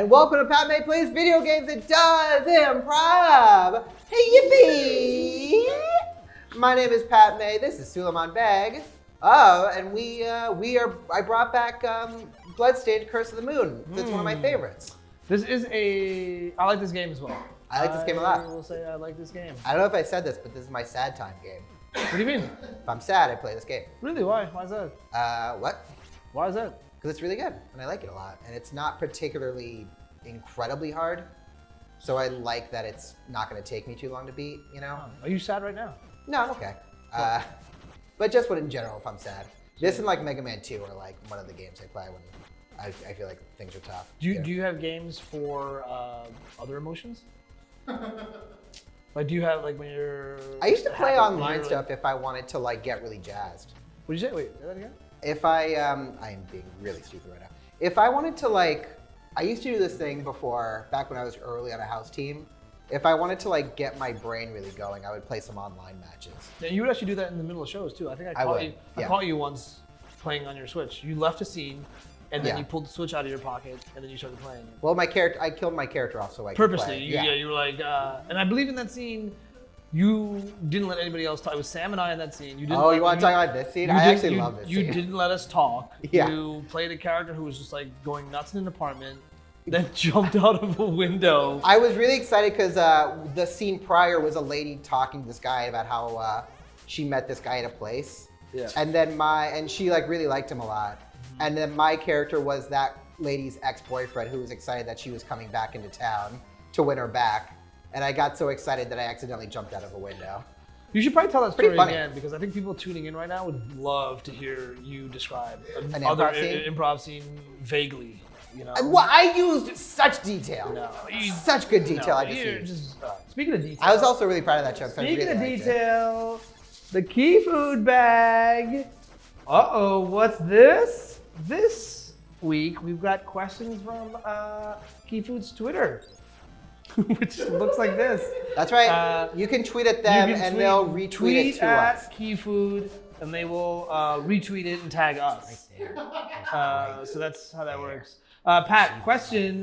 And welcome to Pat May Plays Video Games and Does Improv. Hey, yippee! My name is Pat May. This is Suleiman Beg. Oh, and I brought back BloodStained, Curse of the Moon. That's one of my favorites. I like this game as well. I like this game a lot. I will say I like this game. I don't know if I said this, but this is my sad time game. What do you mean? If I'm sad, I play this game. Really? Why? Why is that? What? Why is that? Because it's really good, and I like it a lot. And it's not particularly incredibly hard, so I like that it's not going to take me too long to beat, you know? Are you sad right now? No, I'm okay. But just in general, if I'm sad. This and like Mega Man 2 are like one of the games I play when I feel like things are tough. Do you have games for other emotions? Like, do you have like when you're... I used to play online stuff if I wanted to like get really jazzed. What did you say? Wait, say that again? If I am being really stupid right now. If I wanted to like, I used to do this thing before, back when I was early on a house team. If I wanted to like get my brain really going, I would play some online matches. Yeah, you would actually do that in the middle of shows too. I think I caught you once playing on your Switch. You left a scene, and then you pulled the Switch out of your pocket, and then you started playing. Well, I killed my character off so I purposely. could play. You were like, and I believe in that scene, you didn't let anybody else talk. It was Sam and I in that scene. You didn't. You want to talk about this scene? I actually love this scene. You didn't let us talk. Yeah. You played a character who was just like going nuts in an apartment, then jumped out of a window. I was really excited because the scene prior was a lady talking to this guy about how she met this guy at a place. Yeah. And then she like really liked him a lot. Mm-hmm. And then my character was that lady's ex-boyfriend who was excited that she was coming back into town to win her back. And I got so excited that I accidentally jumped out of a window. You should probably tell that story again, because I think people tuning in right now would love to hear you describe another improv scene vaguely. You know? Well, I used such detail. No, such good detail I just used. Speaking of detail. I was also really proud of that joke. Speaking of detail, the key food bag. Uh-oh, what's this? This week, we've got questions from Key Food's Twitter, which looks like this. That's right. You can tweet at them and they'll retweet it to us. Key Food, and they will retweet it and tag us. Right there. So that's how that works. Pat, question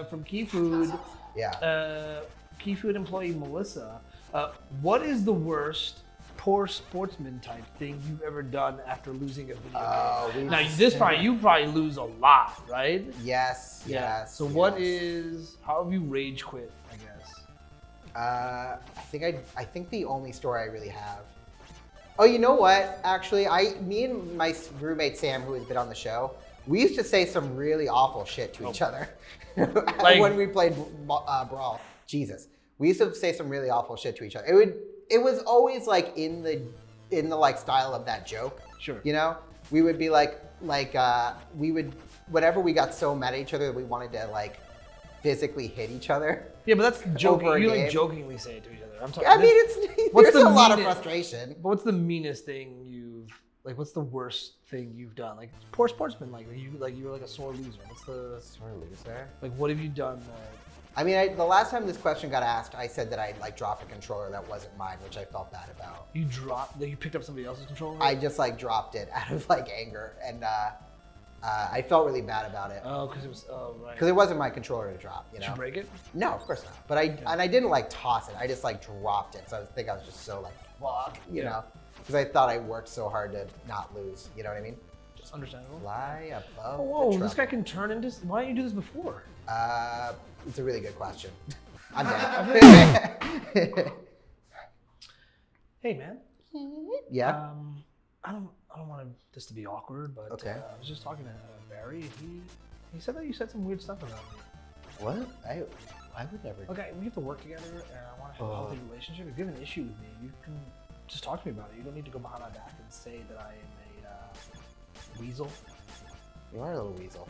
from Key Food. Yeah. Key Food employee Melissa. What is the worst poor sportsman type thing you've ever done after losing a video game? Now, you probably lose a lot, right? Yes, yeah. yes. So how have you rage quit, I guess? I think the only story I really have. Oh, you know what? Actually, me and my roommate Sam, who has been on the show, we used to say some really awful shit to each other like, when we played Brawl. Jesus, we used to say some really awful shit to each other. It was always like in the like style of that joke. Sure. You know, we would be whenever we got so mad at each other that we wanted to like physically hit each other. Yeah, but that's joking. You like jokingly say it to each other. I'm talking. I mean, there's a lot of frustration. But what's the meanest thing what's the worst thing you've done? Like poor sportsman, you were like a sore loser. What's the sore loser? Like, what have you done? I mean, the last time this question got asked, I said that I like dropped a controller that wasn't mine, which I felt bad about. You picked up somebody else's controller? I just like dropped it out of like anger, and I felt really bad about it. Oh, because right. Because it wasn't my controller to drop. You know? Did you break it? No, of course not. But I didn't like toss it. I just like dropped it. So I think I was just so like fuck, you know, because I thought I worked so hard to not lose. You know what I mean? Just understandable. Fly above. Whoa, this guy can turn into. Why didn't you do this before? It's a really good question. I'm dead. Hey, man. Yeah. I don't want this to be awkward, but okay. I was just talking to Barry. He said that you said some weird stuff about me. What? I would never. Okay, we have to work together, and I want to have a healthy relationship. If you have an issue with me, you can just talk to me about it. You don't need to go behind my back and say that I am a weasel. You are a little weasel.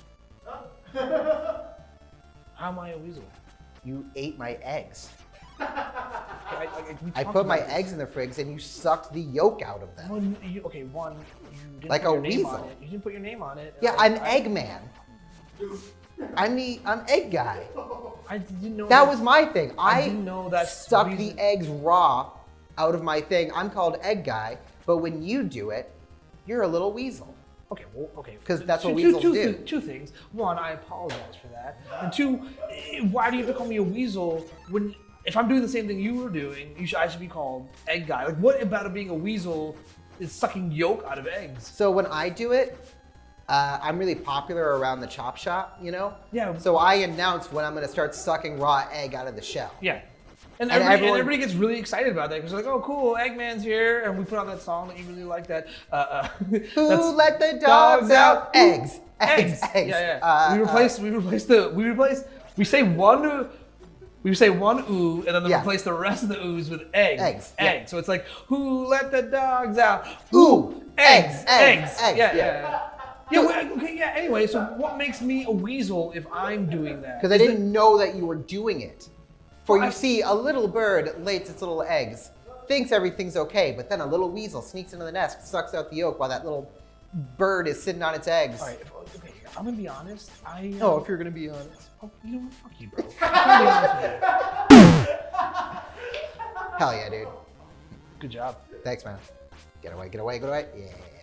How am I a weasel? You ate my eggs. Okay, I put my eggs in the fridge and you sucked the yolk out of them. Well, you didn't like put a your name weasel. on it. You didn't put your name on it. Yeah, I'm Eggman. I'm egg guy. I didn't know that was my thing. I didn't know that stuck the eggs raw out of my thing. I'm called egg guy, but when you do it, you're a little weasel. Okay, well, okay. Because that's what weasels do. Two things. One, I apologize for that. And two, why do you have to call me a weasel when, if I'm doing the same thing you were doing, I should be called egg guy? Like, what about it being a weasel is sucking yolk out of eggs? So when I do it, I'm really popular around the chop shop, you know? Yeah. So I announce when I'm going to start sucking raw egg out of the shell. Yeah. And everyone- everybody gets really excited about that because they're like, oh, cool, Eggman's here. And we put on that song that you really like that. Who let the dogs out? Eggs. Eggs. Eggs. Yeah. We say one ooh, and then they replace the rest of the oohs with eggs. Eggs. Eggs. Yeah. So it's like, who let the dogs out? Ooh. Eggs. Eggs. Yeah. Okay, yeah, anyway, so what makes me a weasel if I'm doing that? Because I didn't know that you were doing it. For you see, a little bird lays its little eggs, thinks everything's okay, but then a little weasel sneaks into the nest, sucks out the yolk while that little bird is sitting on its eggs. All right, okay, I'm gonna be honest. If you're gonna be honest. Oh, you know what? Fuck you, bro. I'm gonna be honest with you. Hell yeah, dude. Good job. Thanks, man. Get away. Yeah.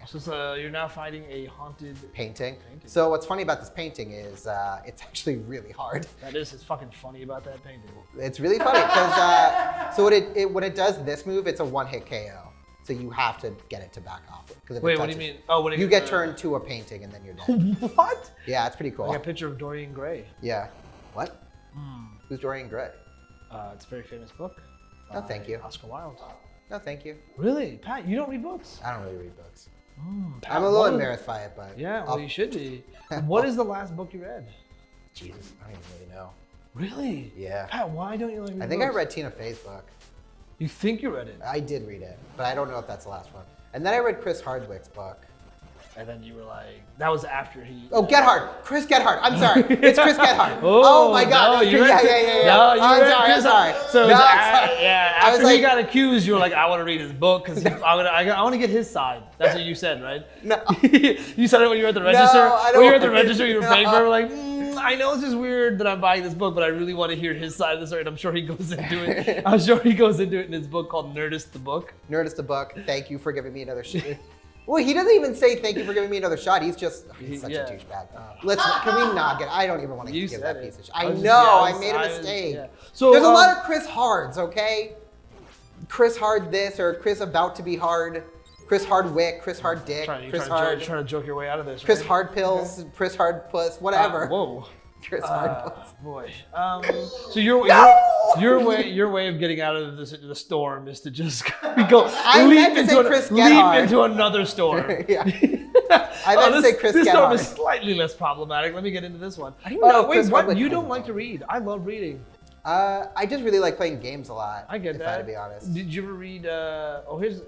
So you're now fighting a haunted painting. So what's funny about this painting is it's actually really hard. It's fucking funny about that painting. It's really funny because so when it does this move, it's a one-hit KO. So you have to get it to back off. Wait, what do you mean? Oh, when you get turned to a painting and then you're dead. What? Yeah, it's pretty cool. Like a picture of Dorian Gray. Yeah. What? Who's Dorian Gray? It's a very famous book. No, thank you. Oscar Wilde. No, thank you. Really, Pat? You don't read books? I don't really read books. Pat, I'm a little embarrassed by it, but yeah, well, you should be. What is the last book you read? Jesus, I don't even really know. Really? Yeah. Pat, why don't you like read I think books? I read Tina Fey's book. You think you read it? I did read it, but I don't know if that's the last one. And then I read Chris Hardwick's book. And then you were like, that was after he... Oh, Gethard. Chris Gethard. I'm sorry. It's Chris Gethard. Oh my God. No, yeah. No, I'm sorry. So no, sorry. Yeah, after he got accused, you were like, I want to read his book because I want to get his side. That's what you said, right? No. You said it when you were at the register? No, I don't. When you were at the register, you were paying for it, like, I know this is weird that I'm buying this book, but I really want to hear his side of the story. And I'm sure he goes into it. I'm sure he goes into it in his book called Nerdist the Book. Nerdist the Book. Thank you for giving me another shot. Well, he doesn't even say thank you for giving me another shot. He's just he's such a douchebag. Can we not get? I don't even want to give that piece of shit. I know I made a mistake. So there's a lot of Chris Hards, okay? Chris Hard this or Chris about to be hard. Chris Hardwick, Chris Hard Dick, Chris Hard. Trying to joke your way out of this. Chris Hard Pills, Chris Hard Puss, whatever. Whoa. Chris Hard Puss. Boy. So your way of getting out of the storm is to just leap into another storm. Yeah. I meant to say Chris This storm Gethard. is slightly less problematic. Let me get into this one. I don't even know. Wait, what? You don't like to read? I love reading. I just really like playing games a lot. I get that. If I had to be honest. Did you ever read? Did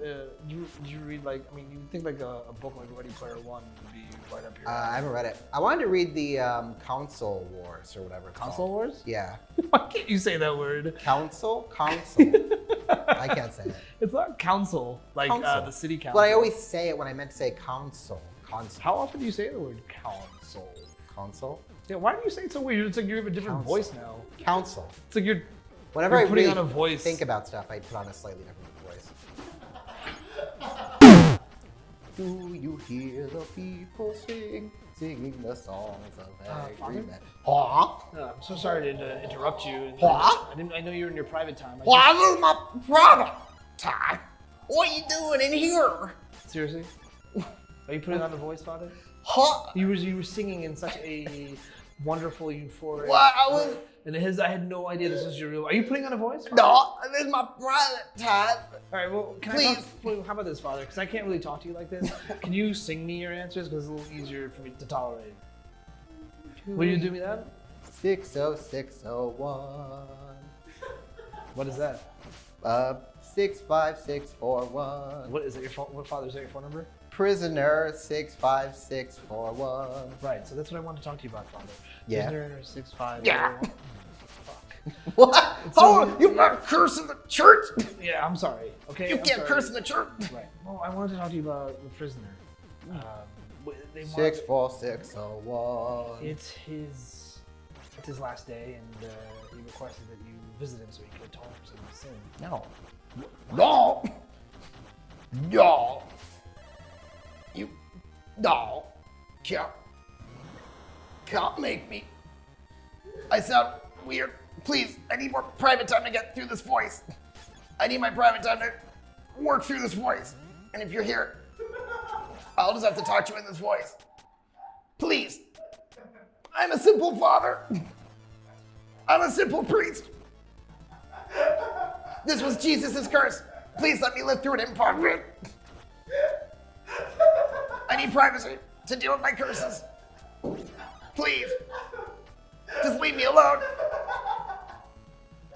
you read like? I mean, you think like a book like Ready Player One would be right up here? I haven't read it. I wanted to read the Console Wars or whatever it's Console called. Wars? Yeah. Why can't you say that word? Council. I can't say it. It's not council, like Council. The city council. But I always say it when I meant to say console. How often do you say the word council? Console? Yeah, why do you say it so weird? It's like you have a different voice now. Council. It's like Whenever you're I putting really on a voice. think about stuff, I put on a slightly different voice. Do you hear the people singing the songs of agreement? I'm so sorry to interrupt you. I know you're in your private time. This is my private time. What are you doing in here? Seriously? Are you putting on the voice, Father? Huh? You were singing in such a wonderful, euphoric. What? I had no idea this was your real. Are you putting on a voice? No, this is my private time. All right, well, how about this, Father? Because I can't really talk to you like this. Can you sing me your answers? Because it's a little easier for me to tolerate. Will you do me that? 60601. What is that? 65641. What is it? Your phone? What, Father? Is that your phone number? Prisoner 65641. Right. So that's what I wanted to talk to you about, Father. Yeah. Prisoner 65641. Yeah. Fuck. What? Oh, you can't curse in the church. Yeah, I'm sorry. Okay. You can't curse in the church. Right. Well, I wanted to talk to you about the prisoner. 64601. It's his last day, and he requested that you visit him so he could atone for some of his sin. No. No. No. No. Can't make me. I sound weird. Please, I need more private time to get through this voice. I need my private time to work through this voice. And if you're here, I'll just have to talk to you in this voice. Please. I'm a simple father. I'm a simple priest. This was Jesus' curse. Please let me live through it in private. I need privacy to deal with my curses. Please. Just leave me alone.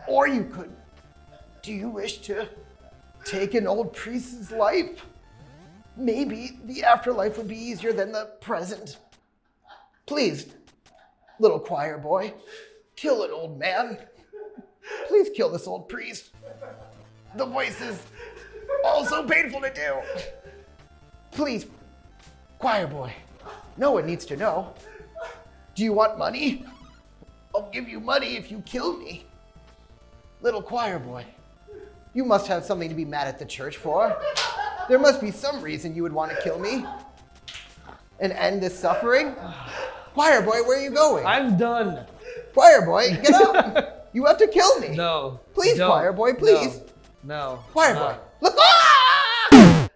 Or you could. Do you wish to take an old priest's life? Maybe the afterlife would be easier than the present. Please, little choir boy, kill an old man. Please kill this old priest. The voice is also painful to do. Please, choir boy, no one needs to know. Do you want money? I'll give you money if you kill me. Little choir boy, you must have something to be mad at the church for. There must be some reason you would want to kill me and end this suffering. Choir boy, where are you going? I'm done. Choir boy, get up. You have to kill me. No. Please, don't. choir boy, please. No. Choir no. boy, look. Ah!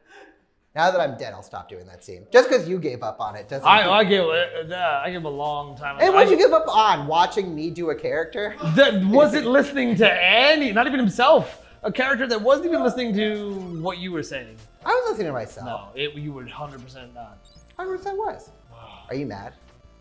Now that I'm dead, I'll stop doing that scene. Just because you gave up on it doesn't. I gave a long time. And what'd you give up on? Watching me do a character? That wasn't listening to not even himself. A character that wasn't even listening to what you were saying. I was listening to myself. No, you were 100% not. 100% was. Are you mad?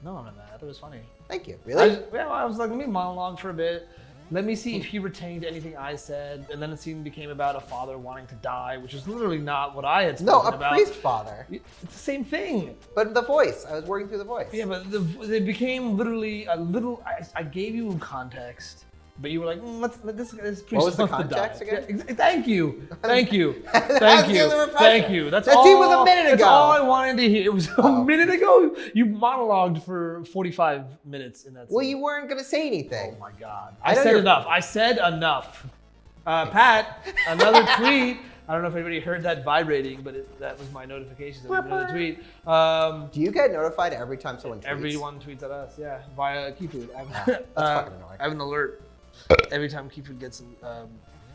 No, I'm not mad. I thought it was funny. Thank you. Really? I was like, let me monologue for a bit. Let me see if he retained anything I said. And then the scene became about a father wanting to die, which is literally not what I had spoken about. No, a priest father. It's the same thing. But the voice. I was working through the voice. Yeah, but it became literally a little. I gave you context, but you were like, this priest What was the wants to context die. again? Yeah, thank you. Thank you. That's Thank the you. other refresher. Thank you. That scene was a minute ago. That's all I wanted to hear. It was a minute ago. You monologued for 45 minutes in that scene. Well, you weren't going to say anything. Oh my God. I I know said you're- enough. I said enough. Pat, another tweet. I don't know if anybody heard that vibrating, but that was my notifications of another tweet. Do you get notified every time someone tweets? Everyone tweets at us, yeah, via Keyfood. That's fucking annoying. I have an alert every time Keyfood gets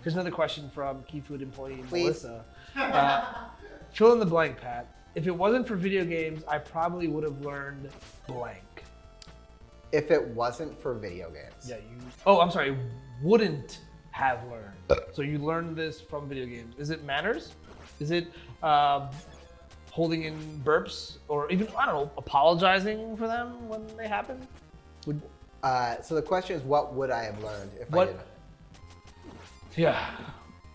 here's another question from Keyfood employee Please. Melissa. Fill in the blank, Pat. If it wasn't for video games, I probably would have learned blank. If it wasn't for video games. Yeah, I'm sorry, wouldn't have learned. So you learned this from video games. Is it manners? Is it holding in burps? Or even, I don't know, apologizing for them when they happen? So the question is, what would I have learned if I didn't? Yeah.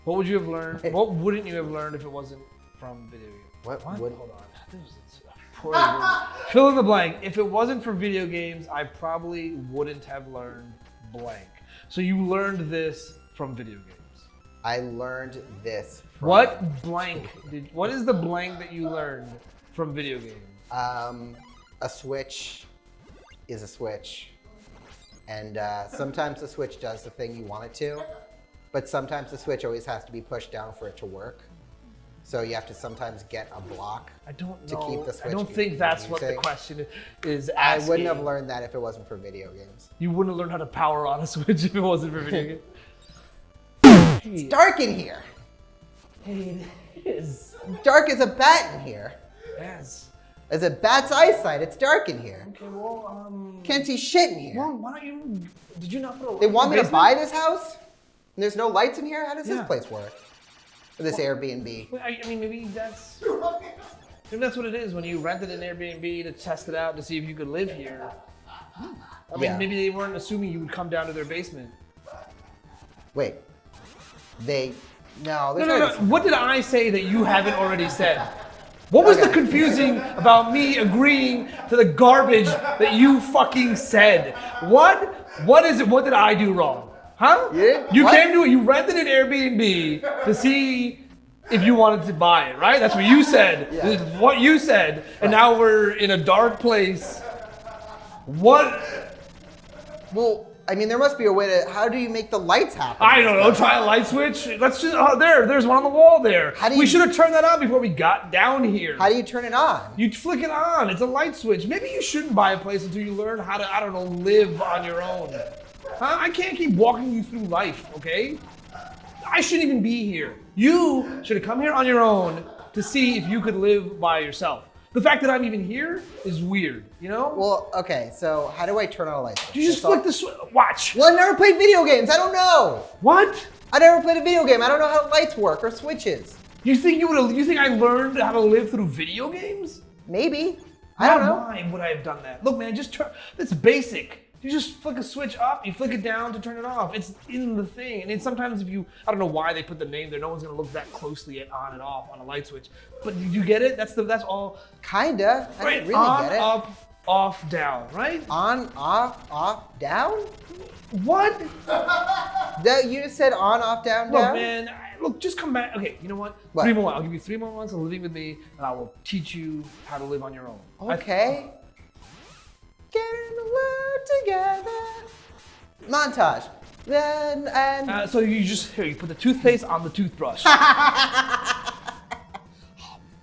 What would you have learned? What wouldn't you have learned if it wasn't from video games? What? Hold on. This is a poor word. Fill in the blank. If it wasn't for video games, I probably wouldn't have learned blank. So you learned this from video games. I learned this from... What is the blank that you learned from video games? A switch is a switch. And sometimes the switch does the thing you want it to, but sometimes the switch always has to be pushed down for it to work. So you have to sometimes get a block to keep the switch. I don't think that's what the question is asking. I wouldn't have learned that if it wasn't for video games. You wouldn't have learned how to power on a switch if it wasn't for video games. It's dark in here. It is. Dark as a bat in here. Yes. As a bat's eyesight, it's dark in here. Okay, well, Can't see shit in here. Well, why don't you? Did you not put a light They want in me the to basement? buy this house? And there's no lights in here? How does this Yeah. place work? Or this Airbnb? Well, I mean, maybe that's what it is when you rented an Airbnb to test it out to see if you could live here. I mean, maybe they weren't assuming you would come down to their basement. Wait. There's No. What did I say that you haven't already said? What was the confusing about me agreeing to the garbage that you fucking said? What is it? What did I do wrong? Huh? Yeah? You What? came to it, you rented an Airbnb to see if you wanted to buy it, right? That's what you said. Yeah. This is what you said. And now we're in a dark place. What? Well, I mean, there must be a way to. How do you make the lights happen? I don't know. Try a light switch. Let's just. Oh, there's one on the wall there. We should have turned that on before we got down here. How do you turn it on? You flick it on. It's a light switch. Maybe you shouldn't buy a place until you learn how to, I don't know, live on your own. Huh? I can't keep walking you through life, okay? I shouldn't even be here. You should have come here on your own to see if you could live by yourself. The fact that I'm even here is weird, you know? Well, okay, so how do I turn on a light switch? You just flick the switch. Watch. Well, I never played video games. I don't know. What? I never played a video game. I don't know how lights work or switches. You think I learned how to live through video games? Maybe. I don't know. Why would I have done that? Look, man, just turn. It's basic. You just flick a switch up, you flick it down to turn it off. It's in the thing. And then sometimes if you, I don't know why they put the name there. No one's gonna look that closely at on and off on a light switch. But did you get it? That's all. Kinda. I Right. didn't really On, get it. up, off, down. Right? On, off, down? What? You just said on, off, down, Look, down? man. Look, just come back. Okay, you know what? What? 3 more. I'll give you 3 more months of living with me, and I will teach you how to live on your own. Okay. Getting the word together. Montage. Then and So you put the toothpaste on the toothbrush.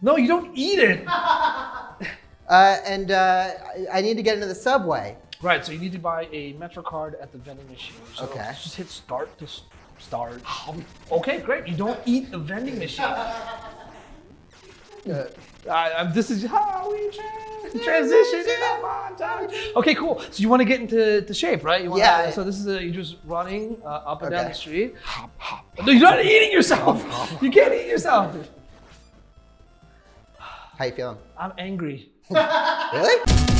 No, you don't eat it. I need to get into the subway. Right, so you need to buy a MetroCard at the vending machine. So Okay. just hit start to start. Okay, great. You don't eat the vending machine. This is how we transition in a montage. Okay, cool. So you want to get into shape, right? Yeah. So this is you're just running up and down Okay. the street. Hop, hop. No, you're not eating yourself. You can't eat yourself. How you feeling? I'm angry. Really?